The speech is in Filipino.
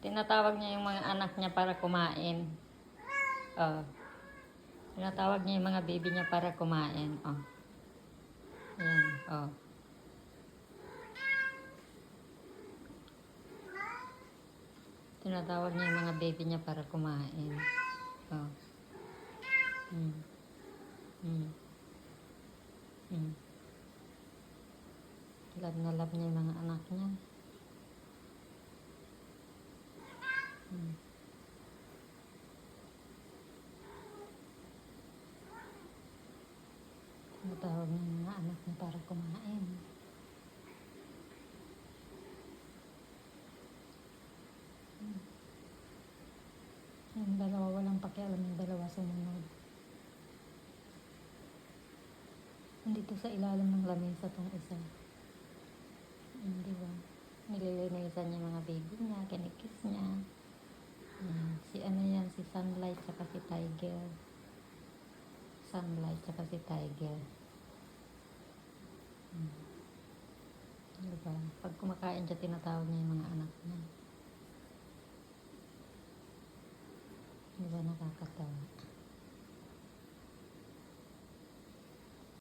Tinatawag niya yung mga anak niya para kumain. Oh. Tinatawag niya yung mga baby niya para kumain. Oh. Ayan. Oh. Tinatawag niya yung mga baby niya para kumain. Oh. Mm. Mm. Mm. Love na love niya yung mga anak niya. Mm. Tinatawag niya yung mga anak niya para kumain. Yung dalawa, walang pakialam yung dalawa sumunod. Nandito sa ilalim ng lamesa tong isa. Di ba? Nililinisan niya mga baby niya, kinikis niya. Si ano yan, si Sunlight saka si Tiger. Sunlight saka si Tiger. Di ba? Pag kumakain siya, tinatawag niya yung mga anak niya. Di ba nakakatawa?